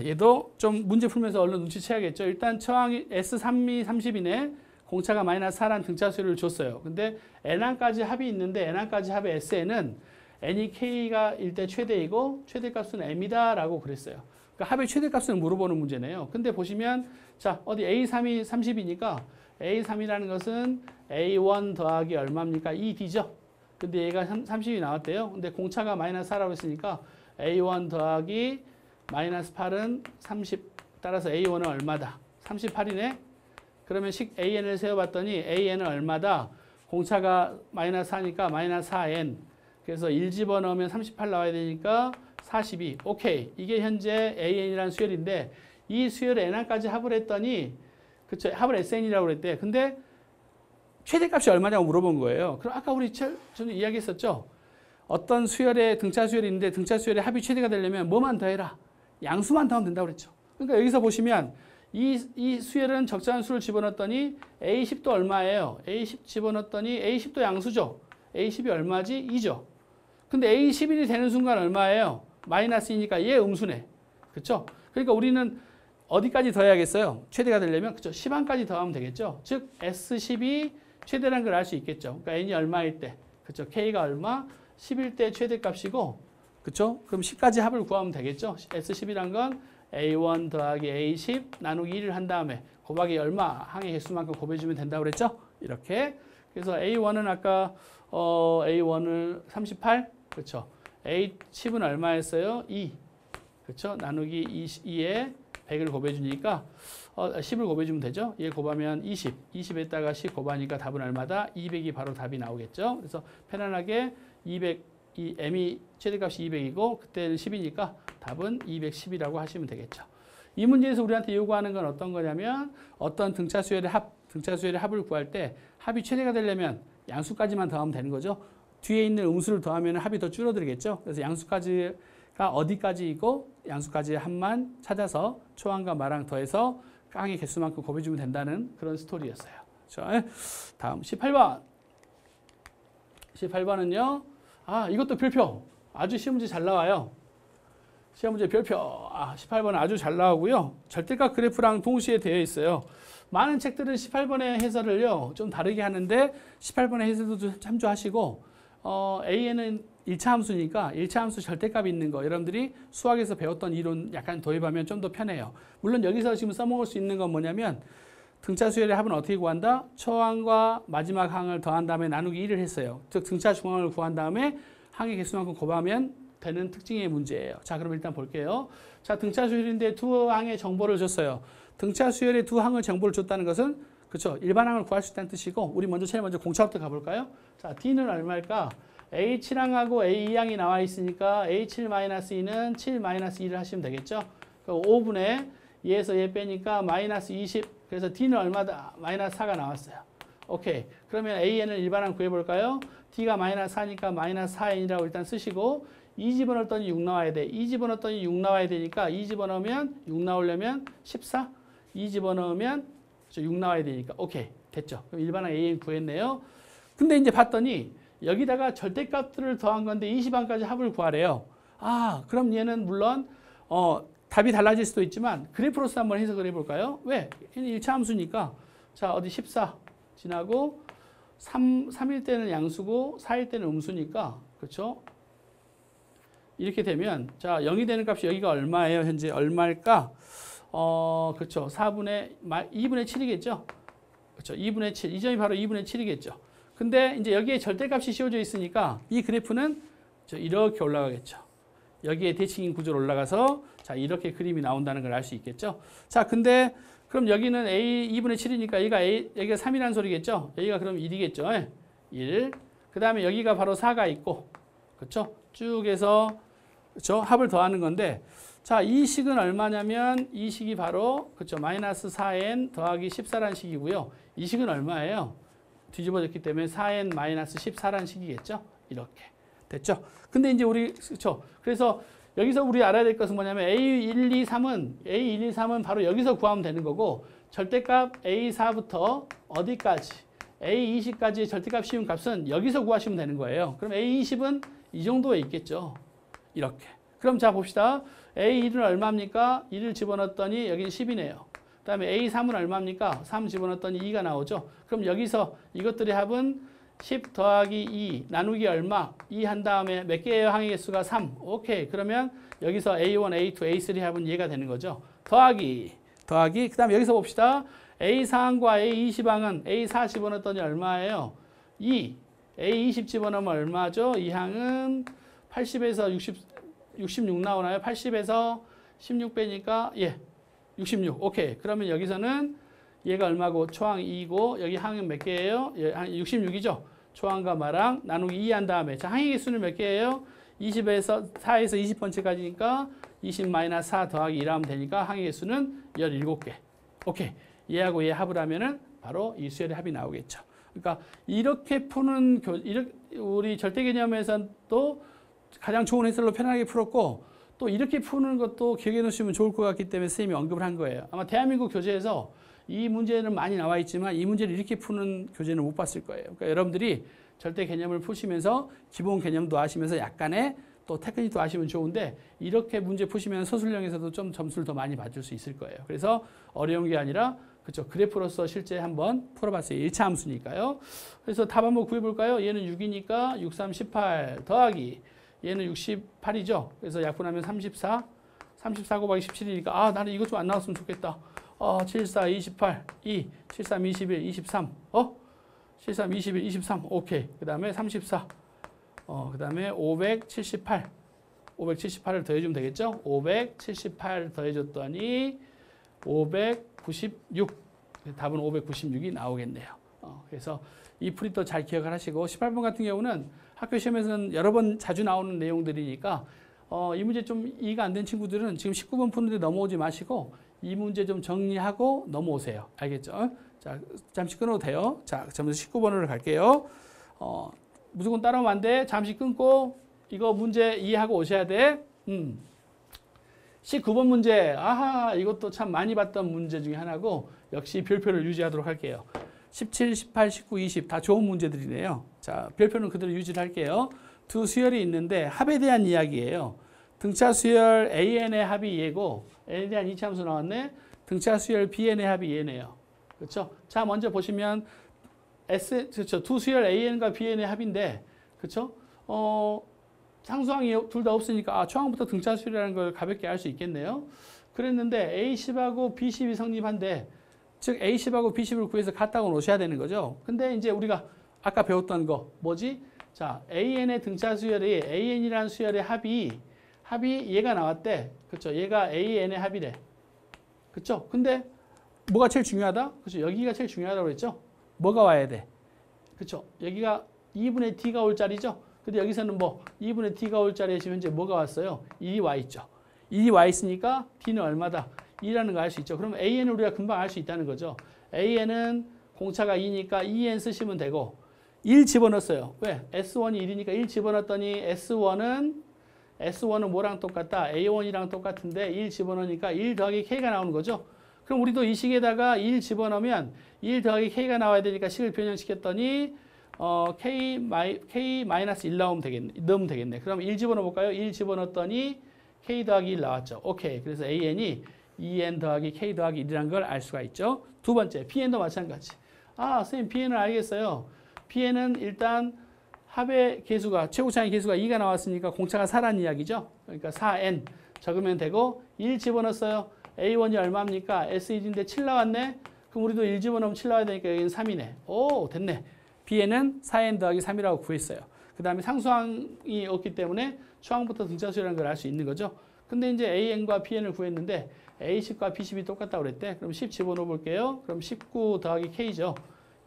얘도 좀 문제 풀면서 얼른 눈치채야겠죠. 일단 처항이 S3이 30이네. 공차가 마이너스 4란 등차 수를 줬어요. 근데 N항까지 합이 있는데 N항까지 합의 SN은 N이 K가 일 때 최대이고 최대값은 M이다 라고 그랬어요. 그러니까 합의 최대값을 물어보는 문제네요. 근데 보시면 자 어디 A3이 30이니까 A3이라는 것은 A1 더하기 얼마입니까? 2D죠. 근데 얘가 30이 나왔대요. 근데 공차가 마이너스 4라고 했으니까 A1 더하기 마이너스 8은 30. 따라서 A1은 얼마다? 38이네. 그러면 AN을 세워봤더니 AN은 얼마다? 공차가 마이너스 4니까 마이너스 4N. 그래서 1 집어넣으면 38 나와야 되니까 42. 오케이. 이게 현재 AN이라는 수열인데 이 수열의 N항까지 합을 했더니 그쵸? 합을 SN이라고 그랬대. 근데 최대값이 얼마냐고 물어본 거예요. 그럼 아까 우리 전에 이야기했었죠? 어떤 수열의 등차 수열이 있는데 등차 수열의 합이 최대가 되려면 뭐만 더해라? 양수만 더하면 된다고 그랬죠. 그러니까 여기서 보시면 이 수열은 적절한 수를 집어넣었더니 A10도 얼마예요? A10 집어넣었더니 A10도 양수죠. A10이 얼마지? 2죠. 근데 A11이 되는 순간 얼마예요? 마이너스 2니까 얘 음수네. 그렇죠? 그러니까 우리는 어디까지 더해야겠어요? 최대가 되려면 그렇죠? 10항까지 더하면 되겠죠. 즉 S10이 최대라는 걸 알 수 있겠죠. 그러니까 N이 얼마일 때, 그렇죠? K가 얼마? 10일 때 최대값이고, 그렇죠? 그럼 10까지 합을 구하면 되겠죠. S10이란 건 A1 더하기 A10 나누기 1을 한 다음에 곱하기 얼마 항의 개수만큼 곱해주면 된다고 그랬죠. 이렇게. 그래서 A1은 아까 A1을 38, 그렇죠? A 10은 얼마였어요? 2. 그렇죠? 나누기 2에 100을 곱해주니까 10을 곱해주면 되죠? 얘 곱하면 20. 20에다가 10 곱하니까 답은 얼마다? 200이 바로 답이 나오겠죠? 그래서 편안하게 200, 이 m이 최대값이 200이고 그때는 10이니까 답은 210이라고 하시면 되겠죠. 이 문제에서 우리한테 요구하는 건 어떤 거냐면 어떤 등차수열의 합을 구할 때 합이 최대가 되려면 양수까지만 더하면 되는 거죠. 뒤에 있는 음수를 더하면 합이 더 줄어들겠죠. 그래서 양수까지가 어디까지이고 양수까지의 합만 찾아서 초항과 마랑 더해서 항의 개수만큼 곱해주면 된다는 그런 스토리였어요. 그렇죠? 다음 18번. 18번은요. 이것도 별표. 아주 시험 문제 잘 나와요. 시험 문제 별표. 18번은 아주 잘 나오고요. 절대값 그래프랑 동시에 되어 있어요. 많은 책들은 18번의 해설을요. 좀 다르게 하는데 18번의 해설도 좀 참조하시고 A에는 1차 함수니까 1차 함수 절대값이 있는 거 여러분들이 수학에서 배웠던 이론 약간 도입하면 좀 더 편해요. 물론 여기서 지금 써먹을 수 있는 건 뭐냐면 등차 수열의 합은 어떻게 구한다? 초항과 마지막 항을 더한 다음에 나누기 1을 했어요. 즉 등차 중항을 구한 다음에 항의 개수만큼 곱하면 되는 특징의 문제예요. 자, 그럼 일단 볼게요. 자, 등차 수열인데 두 항의 정보를 줬어요. 등차 수열의 두 항의 정보를 줬다는 것은 그렇죠. 일반 항을 구할 수 있다는 뜻이고 우리 제일 먼저 공차부터 가볼까요? 자, D는 얼마일까? A7항하고 A2항이 나와 있으니까 A7-2는 7-2를 하시면 되겠죠. 5분의 얘에서 얘 빼니까 마이너스 20. 그래서 D는 얼마다? 마이너스 4가 나왔어요. 오케이. 그러면 AN을 일반항 구해볼까요? D가 마이너스 4니까 마이너스 4N이라고 일단 쓰시고 2 집어넣었더니 6 나와야 돼. 2 집어넣었더니 6 나와야 되니까 2 집어넣으면 6 나오려면 14. 2 집어넣으면 6 나와야 되니까 오케이. 됐죠. 그럼 일반항 AN 구했네요. 근데 이제 봤더니 여기다가 절대값들을 더한 건데 20항까지 합을 구하래요. 그럼 얘는 물론 답이 달라질 수도 있지만 그래프로서 한번 해석을 해볼까요? 왜? 얘는 1차 함수니까 자 어디 14 지나고 3일 때는 양수고 4일 때는 음수니까 그렇죠? 이렇게 되면 자 0이 되는 값이 여기가 얼마예요? 현재 얼마일까? 그렇죠. 2분의 7이겠죠? 그렇죠. 2분의 7. 이 점이 바로 2분의 7이겠죠. 근데 이제 여기에 절대값이 씌워져 있으니까 이 그래프는 이렇게 올라가겠죠. 여기에 대칭인 구조로 올라가서 자 이렇게 그림이 나온다는 걸 알 수 있겠죠. 자 근데 그럼 여기는 A 2분의 7이니까 여기가 3이라는 소리겠죠. 여기가 그럼 1이겠죠. 1. 그 다음에 여기가 바로 4가 있고 그렇죠. 쭉 해서 그렇죠. 합을 더하는 건데 자 이 식은 얼마냐면 이 식이 바로 그렇죠. 마이너스 4n 더하기 14라는 식이고요. 이 식은 얼마예요? 뒤집어졌기 때문에 4n 마이너스 14라는 식이겠죠. 이렇게 됐죠. 근데 이제 우리 그렇죠. 그래서 여기서 우리 알아야 될 것은 뭐냐면 A123은 바로 여기서 구하면 되는 거고 절대값 A4부터 어디까지 A20까지의 절대값 씌운 값은 여기서 구하시면 되는 거예요. 그럼 A20은 이 정도에 있겠죠. 이렇게. 그럼 자 봅시다. A1은 얼마입니까? 1을 집어넣었더니 여기는 10이네요. 그 다음에 A3은 얼마입니까? 3 집어넣었더니 2가 나오죠. 그럼 여기서 이것들의 합은 10 더하기 2 나누기 얼마? 2 한 다음에 몇 개예요? 항의 개수가 3. 오케이. 그러면 여기서 A1, A2, A3 합은 얘가 되는 거죠. 더하기. 그 다음에 여기서 봅시다. A4항과 A20항은 A4 집어넣었더니 얼마예요? 2. A20 집어넣으면 얼마죠? 이 항은 80에서 66 나오나요? 80에서 16 빼니까 66. 오케이. 그러면 여기서는 얘가 얼마고 초항 2고 여기 항은 몇 개예요? 66이죠. 초항과 마랑 나누기 2 한 다음에 자 항의 개수는 몇 개예요? 4에서 20번째까지니까 20-4 더하기 1 하면 되니까 항의 개수는 17개. 오케이. 얘하고 얘 합을 하면은 바로 이 수열의 합이 나오겠죠. 그러니까 이렇게 푸는 우리 절대 개념에서는 또 가장 좋은 해설로 편하게 풀었고 또 이렇게 푸는 것도 기억해 놓으시면 좋을 것 같기 때문에 선생님이 언급을 한 거예요. 아마 대한민국 교재에서 이 문제는 많이 나와 있지만 이 문제를 이렇게 푸는 교재는 못 봤을 거예요. 그러니까 여러분들이 절대 개념을 푸시면서 기본 개념도 아시면서 약간의 또 테크닉도 아시면 좋은데 이렇게 문제 푸시면 서술형에서도 좀 점수를 더 많이 받을 수 있을 거예요. 그래서 어려운 게 아니라 그렇죠. 그래프로서 실제 한번 풀어봤어요. 1차 함수니까요. 그래서 답 한번 구해볼까요? 얘는 6이니까 6, 3, 18 더하기 얘는 68이죠. 그래서 약분하면 34 곱하기 17이니까 나는 이것 좀 안 나왔으면 좋겠다. 7, 4, 28, 2, 7, 3, 21, 23 7, 3, 21, 23 오케이. 그 다음에 34 그 다음에 578. 578을 더해주면 되겠죠? 578 더해줬더니 596. 답은 596이 나오겠네요. 그래서 이 풀이 또 잘 기억을 하시고 18번 같은 경우는 학교 시험에서는 여러 번 자주 나오는 내용들이니까 이 문제 좀 이해가 안 된 친구들은 지금 19번 푸는데 넘어오지 마시고 이 문제 좀 정리하고 넘어오세요. 알겠죠? 자, 잠시 끊어도 돼요. 자, 점수 19번으로 갈게요. 무조건 따라오면 안 돼. 잠시 끊고 이거 문제 이해하고 오셔야 돼. 19번 문제. 아하, 이것도 참 많이 봤던 문제 중에 하나고 역시 별표를 유지하도록 할게요. 17, 18, 19, 20 다 좋은 문제들이네요. 자, 별표는 그대로 유지를 할게요. 두 수열이 있는데 합에 대한 이야기예요. 등차 수열 AN의 합이 얘고 N에 대한 이차함수 나왔네. 등차 수열 BN의 합이 얘네요. 그렇죠? 자, 먼저 보시면 그렇죠. 두 수열 AN과 BN의 합인데 그렇죠? 상수항이 둘 다 없으니까 초항부터 등차 수열이라는 걸 가볍게 알 수 있겠네요. 그랬는데 A10하고 B10이 성립한데 즉 A10하고 B10을 구해서 같다고 놓으셔야 되는 거죠. 근데 이제 우리가 아까 배웠던 거 뭐지? 자, AN의 등차 수열이 AN이라는 수열의 합이 얘가 나왔대. 그렇죠? 얘가 AN의 합이래. 그렇죠? 근데 뭐가 제일 중요하다? 그렇죠? 여기가 제일 중요하다고 그랬죠? 뭐가 와야 돼? 그렇죠? 여기가 2분의 D가 올 자리죠? 근데 여기서는 뭐 2분의 D가 올 자리에 지금 현재 뭐가 왔어요? 1이 와 있죠. 1이 와 있으니까 D는 얼마다? 2라는 거 알 수 있죠. 그럼 AN을 우리가 금방 알 수 있다는 거죠. AN은 공차가 2니까 2N 쓰시면 되고 1 집어넣었어요. 왜? S1이 1이니까 1 집어넣었더니 S1은 뭐랑 똑같다? A1이랑 똑같은데 1 집어넣으니까 1 더하기 K가 나오는 거죠. 그럼 우리도 이 식에다가 1 집어넣으면 1 더하기 K가 나와야 되니까 식을 변형시켰더니 K-1 넣으면 되겠네. 그럼 1 집어넣어 볼까요? 1 집어넣었더니 K 더하기 1 나왔죠. 오케이. 그래서 AN이 2N 더하기 K 더하기 1이라는 걸 알 수가 있죠. 두 번째, BN도 마찬가지. 선생님 BN을 알겠어요. BN은 일단 합의 개수가, 최고차의 개수가 2가 나왔으니까 공차가 4라는 이야기죠. 그러니까 4N 적으면 되고 1 집어넣었어요. A1이 얼마입니까? S1인데 7 나왔네. 그럼 우리도 1 집어넣으면 7 나와야 되니까 여기는 3이네. 오, 됐네. B에는 4N 더하기 3이라고 구했어요. 그 다음에 상수항이 없기 때문에 초항부터 등차수열이라는 걸 알 수 있는 거죠. 근데 이제 AN과 BN을 구했는데 A10과 B10이 똑같다고 그랬대. 그럼 10 집어넣어 볼게요. 그럼 19 더하기 K죠.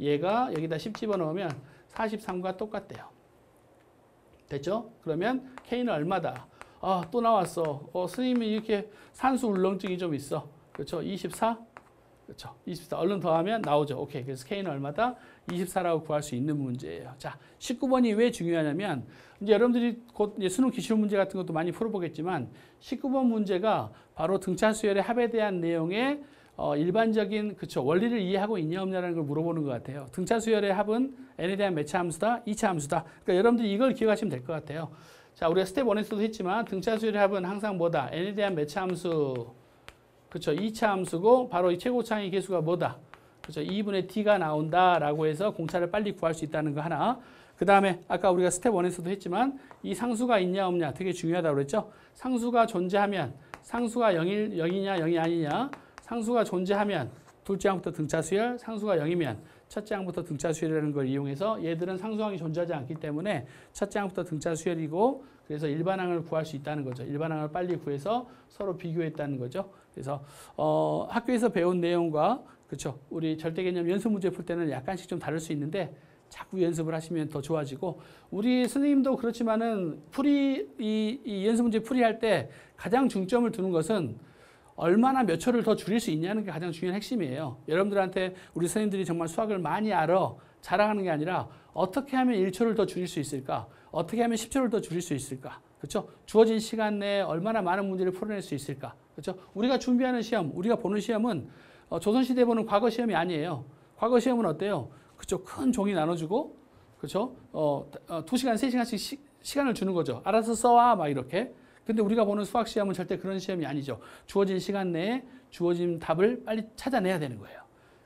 얘가 여기다 10 집어넣으면 43과 똑같대요. 됐죠? 그러면 K는 얼마다? 또 나왔어. 선생님이 이렇게 산수 울렁증이 좀 있어. 그렇죠? 24? 그렇죠. 24. 얼른 더하면 나오죠. 오케이. 그래서 K는 얼마다? 24라고 구할 수 있는 문제예요. 자, 19번이 왜 중요하냐면 이제 여러분들이 곧 이제 수능 기출 문제 같은 것도 많이 풀어보겠지만 19번 문제가 바로 등차 수열의 합에 대한 내용의 일반적인 그쵸 원리를 이해하고 있냐 없냐라는 걸 물어보는 것 같아요. 등차 수열의 합은 n에 대한 몇 차 함수다, 2차 함수다. 그러니까 여러분들이 이걸 기억하시면 될 것 같아요. 자, 우리가 스텝 1에서도 했지만 등차 수열의 합은 항상 뭐다? n에 대한 몇 차 함수, 그쵸 2차 함수고 바로 이 최고차의 개수가 뭐다? 그렇죠. 2분의 D가 나온다라고 해서 공차를 빨리 구할 수 있다는 거 하나. 그 다음에 아까 우리가 스텝 1에서도 했지만 이 상수가 있냐 없냐 되게 중요하다고 그랬죠. 상수가 존재하면 상수가 0이냐 0이 아니냐. 상수가 존재하면 둘째 항부터 등차 수열, 상수가 0이면 첫째 항부터 등차 수열이라는 걸 이용해서 얘들은 상수항이 존재하지 않기 때문에 첫째 항부터 등차 수열이고 그래서 일반항을 구할 수 있다는 거죠. 일반항을 빨리 구해서 서로 비교했다는 거죠. 그래서 학교에서 배운 내용과 그렇죠. 우리 절대개념 연습 문제 풀 때는 약간씩 좀 다를 수 있는데 자꾸 연습을 하시면 더 좋아지고 우리 선생님도 그렇지만은 이 연습 문제 풀이할 때 가장 중점을 두는 것은 얼마나 몇 초를 더 줄일 수 있냐는 게 가장 중요한 핵심이에요. 여러분들한테 우리 선생님들이 정말 수학을 많이 알아 자랑하는 게 아니라 어떻게 하면 1초를 더 줄일 수 있을까? 어떻게 하면 10초를 더 줄일 수 있을까? 그렇죠? 주어진 시간 내에 얼마나 많은 문제를 풀어낼 수 있을까? 그렇죠? 우리가 준비하는 시험, 우리가 보는 시험은 조선시대 보는 과거 시험이 아니에요. 과거 시험은 어때요? 그쵸? 큰 종이 나눠주고, 그쵸? 2시간, 3시간씩 시간을 주는 거죠. 알아서 써와, 막 이렇게. 근데 우리가 보는 수학 시험은 절대 그런 시험이 아니죠. 주어진 시간 내에 주어진 답을 빨리 찾아내야 되는 거예요.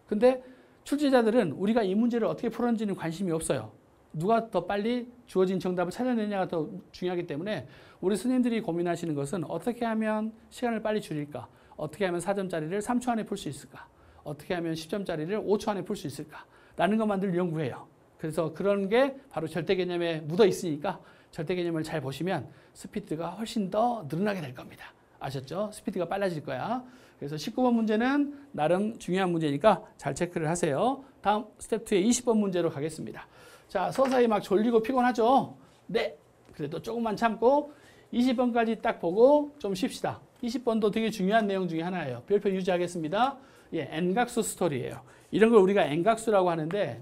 근데 출제자들은 우리가 이 문제를 어떻게 풀었는지는 관심이 없어요. 누가 더 빨리 주어진 정답을 찾아내냐가 더 중요하기 때문에 우리 선생님들이 고민하시는 것은 어떻게 하면 시간을 빨리 줄일까? 어떻게 하면 4점짜리를 3초 안에 풀 수 있을까? 어떻게 하면 10점짜리를 5초 안에 풀 수 있을까? 라는 것만 늘 연구해요. 그래서 그런 게 바로 절대 개념에 묻어 있으니까 절대 개념을 잘 보시면 스피드가 훨씬 더 늘어나게 될 겁니다. 아셨죠? 스피드가 빨라질 거야. 그래서 19번 문제는 나름 중요한 문제니까 잘 체크를 하세요. 다음 스텝 2의 20번 문제로 가겠습니다. 자, 서서히 막 졸리고 피곤하죠? 네. 그래도 조금만 참고 20번까지 딱 보고 좀 쉽시다. 20번도 되게 중요한 내용 중에 하나예요. 별표 유지하겠습니다. 예, N각수 스토리예요. 이런 걸 우리가 N각수라고 하는데,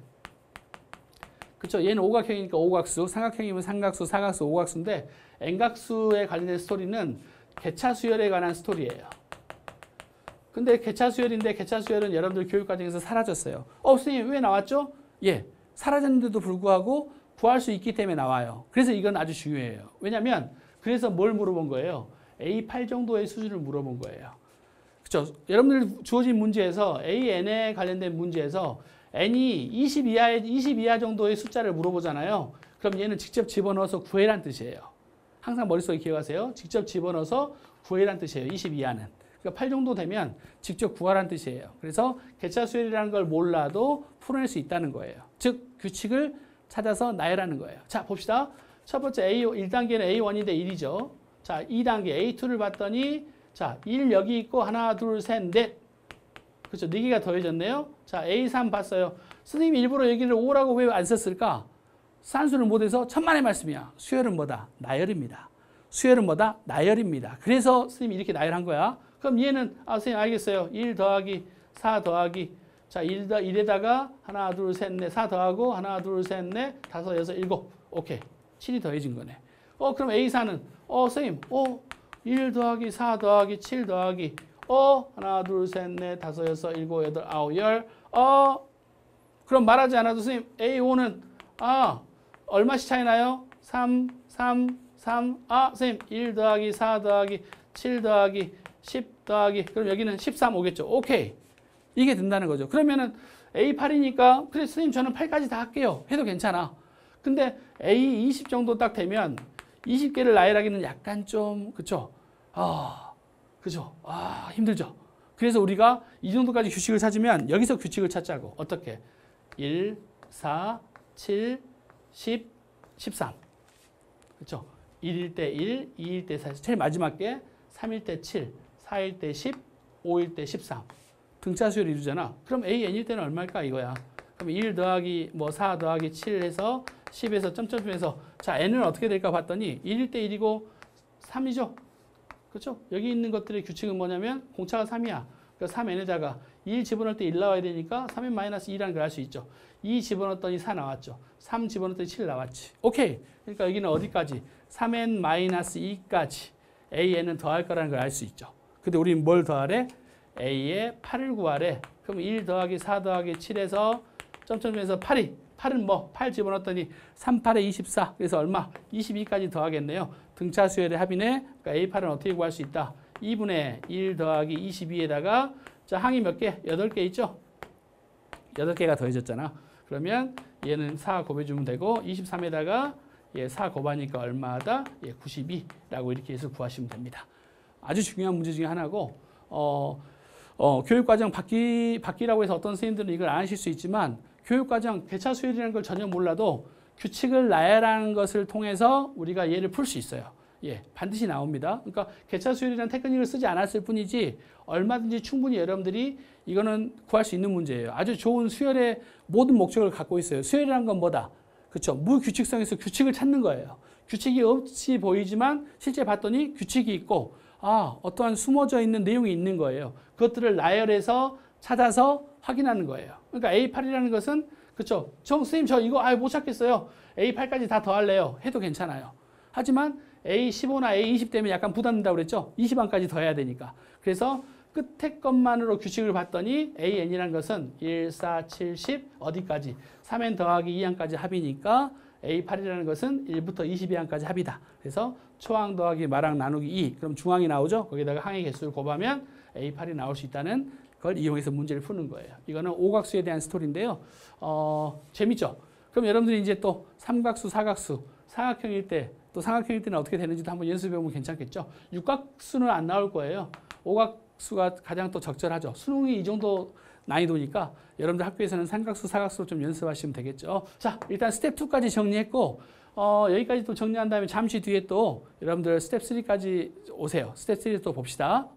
그쵸? 얘는 오각형이니까 오각수, 삼각형이면 삼각수, 사각수, 오각수인데 N각수에 관련된 스토리는 개차 수열에 관한 스토리예요. 근데 개차 수열인데 개차 수열은 여러분들 교육 과정에서 사라졌어요. 선생님 왜 나왔죠? 예, 사라졌는데도 불구하고 구할 수 있기 때문에 나와요. 그래서 이건 아주 중요해요. 왜냐면 그래서 뭘 물어본 거예요? A8 정도의 수준을 물어본 거예요. 그렇죠? 여러분들 주어진 문제에서 AN에 관련된 문제에서 N이 20 이하 정도의 숫자를 물어보잖아요. 그럼 얘는 직접 집어넣어서 구해란 뜻이에요. 항상 머릿속에 기억하세요. 직접 집어넣어서 구해란 뜻이에요. 20 이하는. 그러니까 8 정도 되면 직접 구하란 뜻이에요. 그래서 개차 수열이라는 걸 몰라도 풀어낼 수 있다는 거예요. 즉 규칙을 찾아서 나열하는 거예요. 자, 봅시다. 첫 번째 1단계는 A1인데 1이죠. 자, 2단계 A2를 봤더니 자, 1 여기 있고 하나, 둘, 셋, 넷. 그렇죠. 4개가 더해졌네요. 자, A3 봤어요. 선생님이 일부러 여기를 5라고 왜 안 썼을까? 산수를 못해서 천만의 말씀이야. 수열은 뭐다? 나열입니다. 수열은 뭐다? 나열입니다. 그래서 선생님이 이렇게 나열한 거야. 그럼 얘는 선생님 알겠어요. 1 더하기 4 더하기 자, 1에다가 하나, 둘, 셋, 넷, 4 더하고 하나, 둘, 셋, 넷, 5, 6, 7. 오케이. 7이 더해진 거네. 그럼 A4는 선생님, 1 더하기 4 더하기 7 더하기 하나, 둘, 셋, 넷, 5, 6, 7, 8, 9, 10. 그럼 말하지 않아도 선생님, A5는 얼마씩 차이 나요? 3, 3, 3. 선생님, 1 더하기 4 더하기 7 더하기 10 더하기 그럼 여기는 13 오겠죠. 오케이. 이게 된다는 거죠. 그러면은 A8이니까 그래 선생님 저는 8까지 다 할게요. 해도 괜찮아. 근데 A20 정도 딱 되면 20개를 나열하기는 약간 좀 그쵸? 그죠? 힘들죠. 그래서 우리가 이 정도까지 규칙을 찾으면 여기서 규칙을 찾자고. 어떻게? 1, 4, 7, 10, 13. 그쵸? 1일 때 1, 2일 때 4, 제일 마지막 게 3일 때 7, 4일 때 10, 5일 때 13. 등차 수열 이루잖아. 그럼 AN일 때는 얼마일까 이거야. 그럼 1 더하기 4 더하기 7 해서 10에서 점점점에서 자 N은 어떻게 될까 봤더니 1일 때 1이고 3이죠. 그렇죠? 여기 있는 것들의 규칙은 뭐냐면 공차가 3이야. 그러니까 3N에다가 1 집어넣을 때 1 나와야 되니까 3N 마이너스 2라는 걸 알 수 있죠. 2 집어넣었더니 4 나왔죠. 3 집어넣었더니 7 나왔지. 오케이. 그러니까 여기는 어디까지? 3N 마이너스 2까지 AN은 더할 거라는 걸 알 수 있죠. 근데 우리는 뭘 더하래? A에 8을 구하래. 그럼 1 더하기 4 더하기 7에서 점점점에서 8이 8은 뭐? 8 집어넣었더니 3, 8에 24. 그래서 얼마? 22까지 더하겠네요. 등차 수열의 합이네. 그러니까 A8은 어떻게 구할 수 있다? 2분의 1 더하기 22에다가 자 항이 몇 개? 8개 있죠? 8개가 더해졌잖아. 그러면 얘는 4 곱해주면 되고 23에다가 4 곱하니까 얼마다? 92라고 이렇게 해서 구하시면 됩니다. 아주 중요한 문제 중에 하나고 교육과정 바뀌라고 해서 어떤 선생님들은 이걸 안 하실 수 있지만 교육과정 개차 수열이라는 걸 전혀 몰라도 규칙을 나열하는 것을 통해서 우리가 얘를 풀 수 있어요. 반드시 나옵니다. 그러니까 개차 수열이라는 테크닉을 쓰지 않았을 뿐이지 얼마든지 충분히 여러분들이 이거는 구할 수 있는 문제예요. 아주 좋은 수열의 모든 목적을 갖고 있어요. 수열이라는 건 뭐다? 그렇죠? 무규칙성에서 규칙을 찾는 거예요. 규칙이 없이 보이지만 실제 봤더니 규칙이 있고 어떠한 숨어져 있는 내용이 있는 거예요. 그것들을 나열해서 찾아서 확인하는 거예요. 그러니까 A8이라는 것은 그렇죠. 선생님 저 이거 못 찾겠어요. A8까지 다 더할래요. 해도 괜찮아요. 하지만 A15나 A20 되면 약간 부담된다고 그랬죠. 20안까지 더해야 되니까. 그래서 끝에 것만으로 규칙을 봤더니 AN이라는 것은 1, 4, 7, 10 어디까지? 3N 더하기 2항까지 합이니까 A8이라는 것은 1부터 22항까지 합이다. 그래서 초항 더하기 마항 나누기 2. 그럼 중항이 나오죠. 거기다가 항의 개수를 곱하면 A8이 나올 수 있다는 걸 이용해서 문제를 푸는 거예요. 이거는 오각수에 대한 스토리인데요. 재밌죠? 그럼 여러분들이 이제 또 삼각수, 사각수, 사각형일 때 또 삼각형일 때는 어떻게 되는지도 한번 연습해보면 괜찮겠죠? 육각수는 안 나올 거예요. 오각수가 가장 또 적절하죠. 수능이 이 정도 난이도니까 여러분들 학교에서는 삼각수, 사각수로 좀 연습하시면 되겠죠. 자, 일단 스텝 2까지 정리했고 여기까지 또 정리한 다음에 잠시 뒤에 또 여러분들 스텝 3까지 오세요. 스텝 3 또 봅시다.